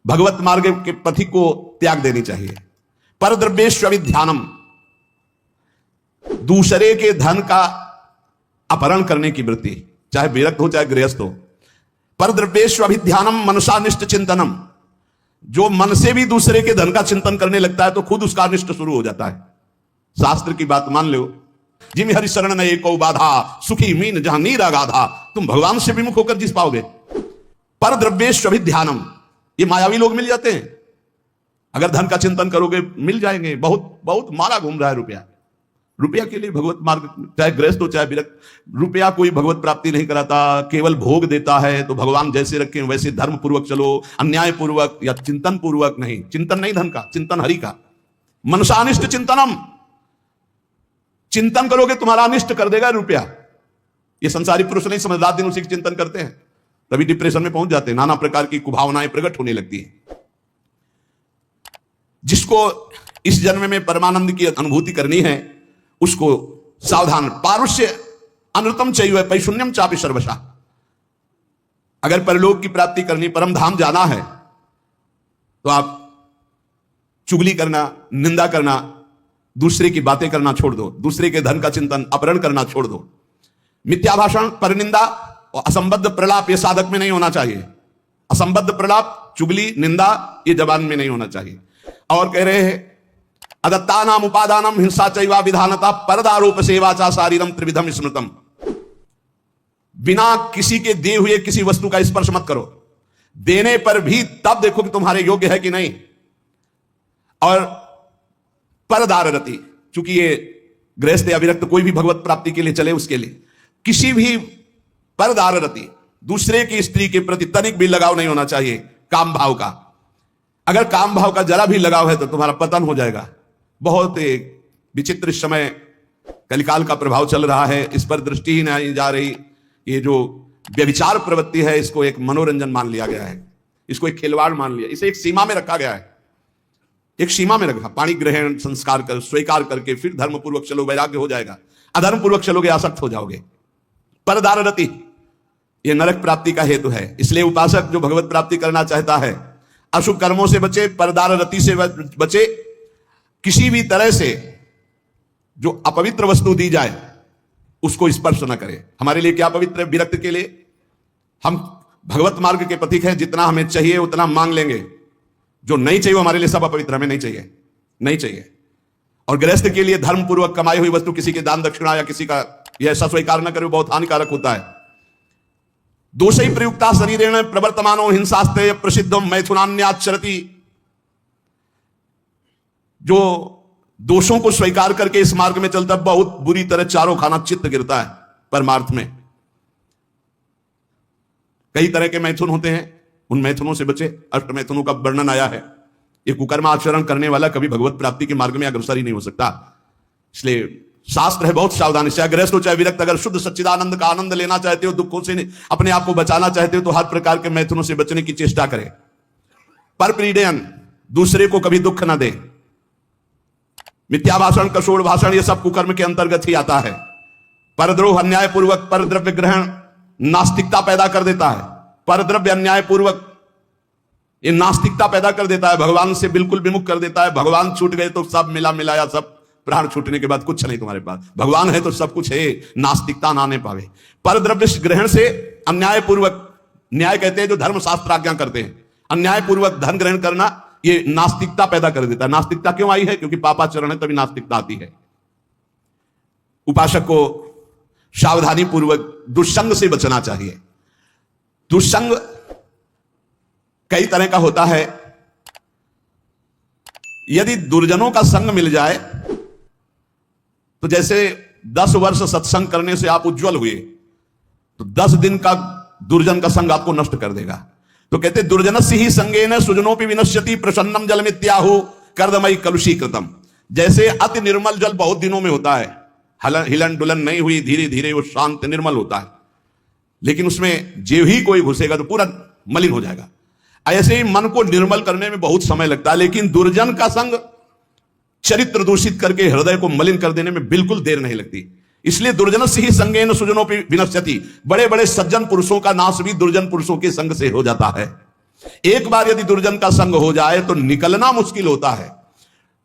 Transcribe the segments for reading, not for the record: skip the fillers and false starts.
भगवत मार्ग के पथि को त्याग देनी चाहिए। परद्रव्येष्वभिध्यानम, दूसरे के धन का अपहरण करने की वृत्ति, चाहे विरक्त हो चाहे गृहस्थ हो। परद्रव्येष्वभिध्यानम मनसानिष्ट चिंतनम, जो मन से भी दूसरे के धन का चिंतन करने लगता है तो खुद उसका अनिष्ट शुरू हो जाता है। शास्त्र की बात मान लो, जिम हरि शरण न एको बाधा, सुखी मीन जहां नीर अगाधा। तुम भगवान से विमुख होकर जिस पाओगे। परद्रव्येष्वभिध्यानम, ये मायावी लोग मिल जाते हैं। अगर धन का चिंतन करोगे मिल जाएंगे। बहुत बहुत माला घूम रहा है रुपया। रुपया के लिए भगवत मार्ग, चाहे गृहस्थ हो चाहे विरक्त, रुपया कोई भगवत प्राप्ति नहीं कराता, केवल भोग देता है। तो भगवान जैसे रखें वैसे धर्म पूर्वक चलो, अन्याय पूर्वक या चिंतन पूर्वक नहीं। चिंतन नहीं धन का, चिंतन हरि का। मनसानिष्ट चिंतनम, चिंतन करोगे तुम्हारा अनिष्ट कर देगा रुपया। ये संसारी पुरुष नहीं समझ, रात दिन उसी चिंतन करते हैं, तभी डिप्रेशन में पहुंच जाते हैं। नाना प्रकार की कुभावनाएं प्रकट होने लगती है। जिसको इस जन्म में परमानंद की अनुभूति करनी है उसको सावधान। पारुष्य अनृतम चैव पैशून्यम चापि सर्वशा। अगर परलोक की प्राप्ति करनी, परम धाम जाना है, तो आप चुगली करना, निंदा करना, दूसरे की बातें करना छोड़ दो। दूसरे के धन का चिंतन, अपहरण करना छोड़ दो। मिथ्या भाषण, परनिंदा और असंबद्ध प्रलाप ये साधक में नहीं होना चाहिए। असंबद्ध प्रलाप, चुगली, निंदा ये जबान में नहीं होना चाहिए। और कह रहे हैं अदत्तानाम उपादानम हिंसा चैवा विधानता परदारोप सेवाचा शारीरम त्रिविधम स्मृतम। बिना किसी के दिए हुए किसी वस्तु का स्पर्श मत करो। देने पर भी तब देखो कि तुम्हारे योग्य है कि नहीं। और परदाररति, चूंकि ये गृहस्थ या विरक्त कोई भी भगवत प्राप्ति के लिए चले, उसके लिए किसी भी परदाररति, दूसरे की स्त्री के प्रति तनिक भी लगाव नहीं होना चाहिए काम भाव का। अगर काम भाव का जरा भी लगाव है तो तुम्हारा पतन हो जाएगा। बहुत एक विचित्र समय कलिकाल का प्रभाव चल रहा है, इस पर दृष्टि ही नहीं जा रही। ये जो व्यभिचार प्रवृत्ति है इसको एक मनोरंजन मान लिया गया है, इसको एक खिलवाड़ मान लिया, इसे एक सीमा में रखा गया है। एक सीमा में रखा, पाणी ग्रहण संस्कार कर स्वीकार करके फिर धर्म पूर्वक चलो, वैराग्य हो जाएगा। अधर्म पूर्वक चलोगे आसक्त हो जाओगे। परदाररति ये नरक प्राप्ति का हेतु है। इसलिए उपासक जो भगवत प्राप्ति करना चाहता है अशुभ कर्मों से बचे, परदाररति से बचे। किसी भी तरह से जो अपवित्र वस्तु दी जाए उसको स्पर्श न करे। हमारे लिए क्या पवित्र है? विरक्त के लिए हम भगवत मार्ग के पथिक हैं, जितना हमें चाहिए उतना मांग लेंगे। जो नहीं चाहिए हमारे लिए सब अपवित्र, हमें नहीं चाहिए, नहीं चाहिए। और गृहस्थ के लिए धर्म पूर्वक कमाई हुई वस्तु किसी के दान दक्षिणा या किसी का यह ऐसा स्वीकार न करे, बहुत हानिकारक होता है। दोषै प्रयुक्ता शरीरेण प्रवर्तमानो हिंसास्ते प्रसिद्धम मैथुनान्याचरति। जो दोषों को स्वीकार करके इस मार्ग में चलता, बहुत बुरी तरह चारों खाना चित्त गिरता है परमार्थ में। कई तरह के मैथुन होते हैं, उन मैथुनों से बचे। अष्ट मैथुनों का वर्णन आया है। ये कुकर्म आचरण करने वाला कभी भगवत प्राप्ति के मार्ग में अग्रसर ही नहीं हो सकता। इसलिए शास्त्र है बहुत सावधानी से। गृहस्थ हो चाहे विरक्त, अगर शुद्ध सच्चिदानंद का आनंद लेना चाहते हो, दुखों से अपने आप को बचाना चाहते हो, तो हर प्रकार के मैथुनों से बचने की चेष्टा करें। परप्रीडयन, दूसरे को कभी दुख न दे। मिथ्या भाषण, कशोर भाषण, ये सब कुकर्म के अंतर्गत ही आता है। परद्रोह, अन्याय पूर्वक परद्रव्य ग्रहण नास्तिकता पैदा कर देता है। परद्रव्य अन्याय पूर्वक ये नास्तिकता पैदा कर देता है, भगवान से बिल्कुल विमुख कर देता है। भगवान छूट गए तो सब मिला मिलाया, सब प्राण छूटने के बाद कुछ नहीं तुम्हारे पास। भगवान है तो सब कुछ है, नास्तिकता ना आने पावे। परद्रव्य ग्रहण से अन्याय पूर्वक, न्याय कहते हैं जो धर्म शास्त्र आज्ञा करते हैं, अन्याय पूर्वक धन ग्रहण करना ये नास्तिकता पैदा कर देता है। नास्तिकता क्यों आई है? क्योंकि पापाचरण है, तभी नास्तिकता आती है। उपासक को सावधानी पूर्वक दुष्संग से बचना चाहिए। दुष्संग कई तरह का होता है। यदि दुर्जनों का संग मिल जाए तो जैसे 10 वर्ष सत्संग करने से आप उज्जवल हुए, तो 10 दिन का दुर्जन का संग आपको नष्ट कर देगा। तो कहते दुर्जनस्य ही संगेन सुजनोपि विनश्यति प्रसन्नम जलमित्याहु कर्दमयि कलुषीकृतम। जैसे अति निर्मल जल बहुत दिनों में होता है, हिलन डुलन नहीं हुई, धीरे धीरे वो शांत निर्मल होता है, लेकिन उसमें जो ही कोई घुसेगा तो पूरा मलिन हो जाएगा। ऐसे ही मन को निर्मल करने में बहुत समय लगता है, लेकिन दुर्जन का संग चरित्र दूषित करके हृदय को मलिन कर देने में बिल्कुल देर नहीं लगती। इसलिए दुर्जनस्य ही संगेन सुजनोपि विनश्यति। बड़े बड़े सज्जन पुरुषों का नाश भी दुर्जन पुरुषों के संग से हो जाता है। एक बार यदि दुर्जन का संग हो जाए तो निकलना मुश्किल होता है।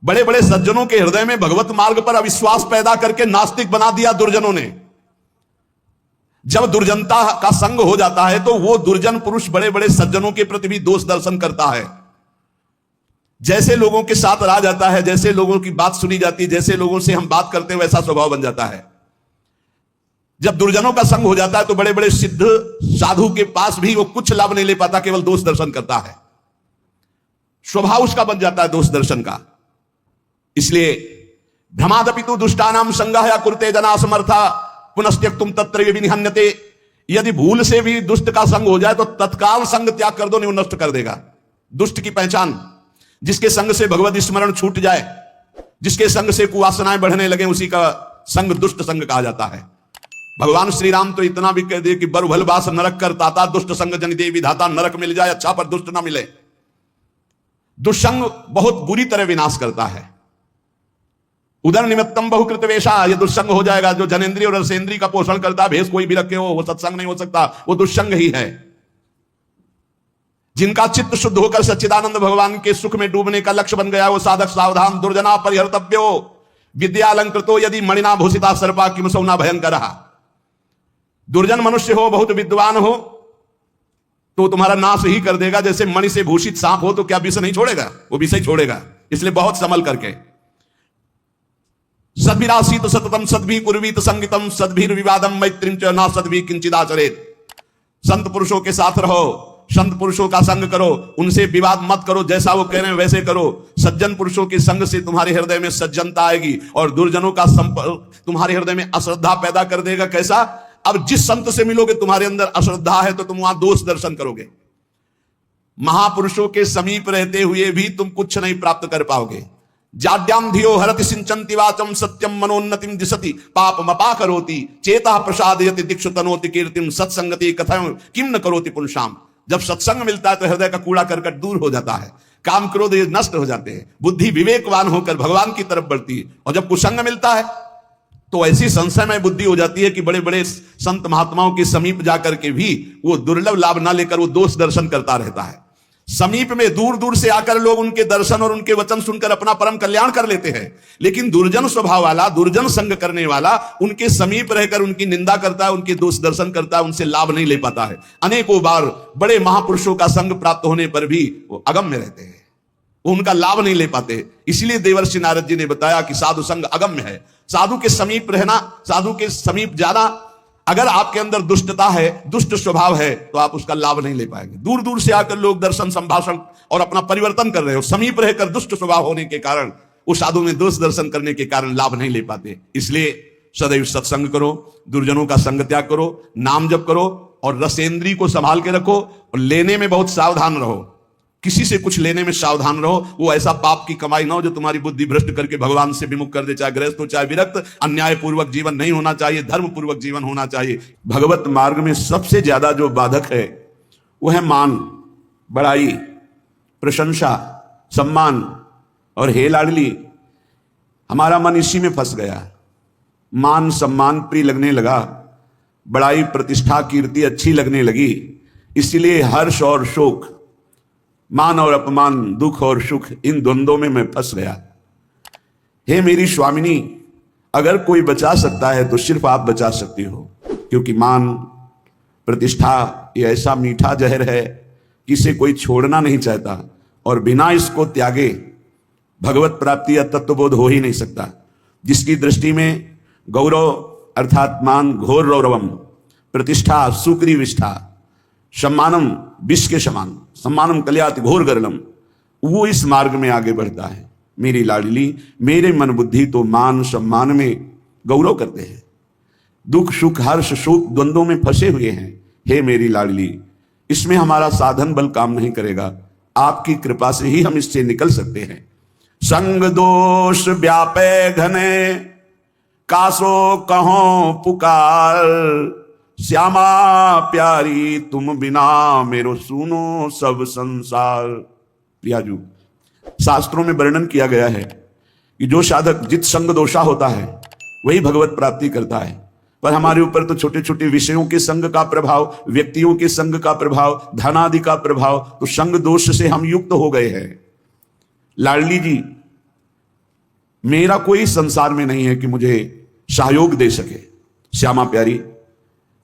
बड़े बड़े सज्जनों के हृदय में भगवत मार्ग पर अविश्वास पैदा करके नास्तिक बना दिया दुर्जनों ने। जब दुर्जनता का संग हो जाता है तो वो दुर्जन पुरुष बड़े बड़े सज्जनों के प्रति भी दोष दर्शन करता है। जैसे लोगों के साथ रहा जाता है, जैसे लोगों की बात सुनी जाती है, जैसे लोगों से हम बात करते हैं, वैसा स्वभाव बन जाता है। जब दुर्जनों का संग हो जाता है तो बड़े बड़े सिद्ध साधु के पास भी वो कुछ लाभ नहीं ले पाता, केवल दोष दर्शन करता है। स्वभाव उसका बन जाता है दोष दर्शन का। इसलिए भ्रमादपि तु दुष्टानाम संगः या कुरुते जना समर्था पुनस्त्यक्तुम तत्र विनिहन्यते। यदि भूल से भी दुष्ट का संग हो जाए तो तत्काल संग त्याग कर दो, नहीं वो नष्ट कर देगा। दुष्ट की पहचान, जिसके संग से भगवत स्मरण छूट जाए, जिसके संग से कुवासनाएं बढ़ने लगे, उसी का संग दुष्ट संग कहा जाता है। भगवान श्री राम तो इतना भी कह दिए कि बरभल बास नरक कर ताता, दुष्ट संग जनि दे विधाता। नरक मिल जाए अच्छा, पर दुष्ट ना मिले। दुष्संग बहुत बुरी तरह विनाश करता है। उदर निमित्तम बहुकृत वेशा, ये दुष्संग हो जाएगा। जो जनेन्द्रिय और रसेंद्रिय का पोषण करता है, भेष कोई भी रखे हो, वो सत्संग नहीं हो सकता, वो दुष्संग ही है। जिनका चित्त शुद्ध होकर सच्चिदानंद भगवान के सुख में डूबने का लक्ष्य बन गया, वो साधक सावधान। दुर्जना परिहर्तव्यो विद्यालंकृतो यदि मणिना भूषिता सर्पा किम सौना भयंकर। दुर्जन मनुष्य हो, बहुत विद्वान हो, तो तुम्हारा नाश ही कर देगा। जैसे मणि से भूषित सांप हो तो क्या विष नहीं छोड़ेगा, वो विष ही छोड़ेगा। इसलिए बहुत संभल करके। सद्भिरासीत सततम सद्भि कुर्वीत संगितम सद्भिर विवादम मैत्रीम च न सद्भि किंचिदाचरेत। संत पुरुषों के साथ रहो, संत पुरुषों का संग करो, उनसे विवाद मत करो, जैसा वो कह रहे हैं वैसे करो। सज्जन पुरुषों के संग से तुम्हारे हृदय में सज्जनता आएगी, और दुर्जनों का संपर्क तुम्हारे हृदय में अश्रद्धा पैदा कर देगा। कैसा? अब जिस संत से मिलोगे तुम्हारे अंदर अश्रद्धा है तो तुम वहां दोष दर्शन करोगे। महापुरुषों के समीप रहते हुए भी तुम कुछ नहीं प्राप्त कर पाओगे। जाड्याम धियो हरति सिंचन्ति वाचम सत्यम मनोन्नतिम दिशति पापमपा करोति चेता प्रसादयति दिक्षु तनोति कीर्तिम सत्संगति कथम किम न करोति पुंसाम। जब सत्संग मिलता है तो हृदय का कूड़ा करकट दूर हो जाता है, काम क्रोध ये नष्ट हो जाते हैं, बुद्धि विवेकवान होकर भगवान की तरफ बढ़ती है। और जब कुसंग मिलता है तो ऐसी संशय में बुद्धि हो जाती है कि बड़े बड़े संत महात्माओं के समीप जाकर के भी वो दुर्लभ लाभ ना लेकर वो दोष दर्शन करता रहता है। समीप में दूर दूर से आकर लोग उनके दर्शन और उनके वचन सुनकर अपना परम कल्याण कर लेते हैं, लेकिन दुर्जन स्वभाव वाला, दुर्जन संग करने वाला उनके समीप रहकर उनकी निंदा करता है, उनके दोष दर्शन करता है, उनसे लाभ नहीं ले पाता है। अनेकों बार बड़े महापुरुषों का संग प्राप्त होने पर भी वो अगम्य रहते हैं, वो उनका लाभ नहीं ले पाते। इसलिए देवर्षि नारद जी ने बताया कि साधु संग अगम्य है। साधु के समीप रहना, साधु के समीप जाना, अगर आपके अंदर दुष्टता है, दुष्ट स्वभाव है, तो आप उसका लाभ नहीं ले पाएंगे। दूर दूर से आकर लोग दर्शन संभाषण और अपना परिवर्तन कर रहे हो, समीप रहकर दुष्ट स्वभाव होने के कारण, उस साधु में दोष दर्शन करने के कारण लाभ नहीं ले पाते। इसलिए सदैव सत्संग करो, दुर्जनों का संग त्याग करो, नाम जप करो और रसेंद्री को संभाल के रखो, और लेने में बहुत सावधान रहो। किसी से कुछ लेने में सावधान रहो, वो ऐसा पाप की कमाई ना हो जो तुम्हारी बुद्धि भ्रष्ट करके भगवान से विमुख कर दे। चाहे गृहस्थ हो चाहे विरक्त, अन्याय पूर्वक जीवन नहीं होना चाहिए, धर्म पूर्वक जीवन होना चाहिए। भगवत मार्ग में सबसे ज्यादा जो बाधक है वो है मान, बड़ाई, प्रशंसा, सम्मान और हे लाडली। हमारा मन इसी में फंस गया। मान सम्मान प्रिय लगने लगा, बड़ाई प्रतिष्ठा कीर्ति अच्छी लगने लगी, इसलिए हर्ष और शोक, मान और अपमान, दुख और सुख, इन द्वंद्वों में मैं फंस गया। हे मेरी स्वामिनी, अगर कोई बचा सकता है तो सिर्फ आप बचा सकती हो, क्योंकि मान प्रतिष्ठा ये ऐसा मीठा जहर है कि इसे कोई छोड़ना नहीं चाहता, और बिना इसको त्यागे भगवत प्राप्ति या तत्वबोध हो ही नहीं सकता। जिसकी दृष्टि में गौरव अर्थात मान घोर रौरवम, प्रतिष्ठा सुक्री विष्ठा, सम्मानम विष के समान, सम्मानम कल्याति घोर गरलम, वो इस मार्ग में आगे बढ़ता है। मेरी लाडली, मेरे मन बुद्धि तो मान सम्मान में गौरव करते हैं, दुख सुख हर्ष शोक द्वंद्वों में फंसे हुए हैं। हे मेरी लाडली, इसमें हमारा साधन बल काम नहीं करेगा, आपकी कृपा से ही हम इससे निकल सकते हैं। संग दोष व्यापे घने, कासो कहो पुकार, श्यामा प्यारी तुम बिना मेरो सुनो सब संसार। प्रियाजू, शास्त्रों में वर्णन किया गया है कि जो साधक जित संग दोषा होता है वही भगवत प्राप्ति करता है। पर हमारे ऊपर तो छोटे छोटे विषयों के संग का प्रभाव, व्यक्तियों के संग का प्रभाव, धनादि का प्रभाव, तो संग दोष से हम युक्त हो गए हैं। लाडली जी, मेरा कोई संसार में नहीं है कि मुझे सहयोग दे सके। श्यामा प्यारी,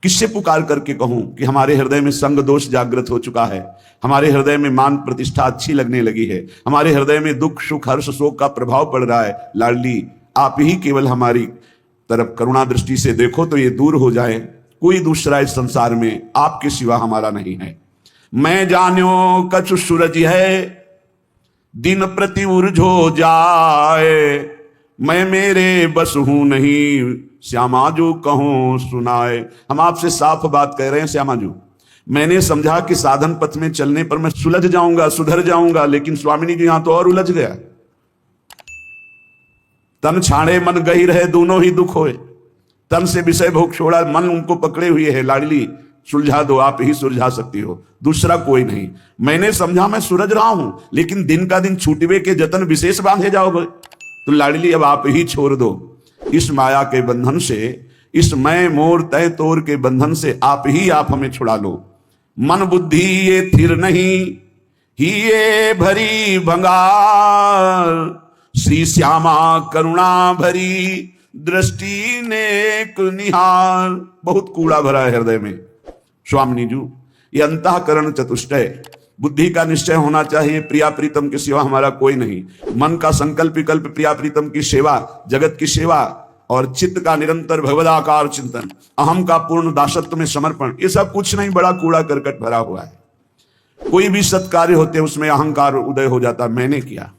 किससे पुकार करके कहूं कि हमारे हृदय में संग दोष जागृत हो चुका है, हमारे हृदय में मान प्रतिष्ठा अच्छी लगने लगी है, हमारे हृदय में दुख सुख हर्ष शोक का प्रभाव पड़ रहा है। लाडली, आप ही केवल हमारी तरफ करुणा दृष्टि से देखो तो ये दूर हो जाए। कोई दूसरा इस संसार में आपके सिवा हमारा नहीं है। मैं जान्यो कछु सूरज है, दिन प्रति उर्झो जाए, मैं मेरे बस हूं नहीं, श्यामा जो कहूं सुनाए। हम आपसे साफ बात कह रहे हैं श्यामा जी। मैंने समझा कि साधन पथ में चलने पर मैं सुलझ जाऊंगा, सुधर जाऊंगा, लेकिन स्वामिनी जी यहां तो और उलझ गया। तन छाड़े मन गही रहे, दोनों ही दुख होए। तन से विषय भोग छोड़ा, मन उनको पकड़े हुए है। लाडली, सुलझा दो, आप ही सुलझा सकती हो, दूसरा कोई नहीं। मैंने समझा मैं सुलझ रहा हूं, लेकिन दिन का दिन छूटवे के जतन विशेष बांधे जाओगे। तो लाडली, अब आप ही छोड़ दो इस माया के बंधन से, इस मैं मोर तय तोर के बंधन से आप हमें छुड़ा लो। मन बुद्धि ये थिर नहीं, ही ये भरी भंगार, श्री श्यामा करुणा भरी, दृष्टि नेक निहार। बहुत कूड़ा भरा है हृदय में स्वामिनी जी। ये अंतःकरण चतुष्टय, बुद्धि का निश्चय होना चाहिए, प्रिया प्रीतम के सिवा हमारा कोई नहीं। मन का संकल्प विकल्प प्रिया प्रीतम की सेवा, जगत की सेवा, और चित्त का निरंतर भगवदाकार चिंतन, अहम का पूर्ण दासत्व में समर्पण, ये सब कुछ नहीं, बड़ा कूड़ा करकट भरा हुआ है। कोई भी सत्कार्य होते उसमें अहंकार उदय हो जाता, मैंने किया।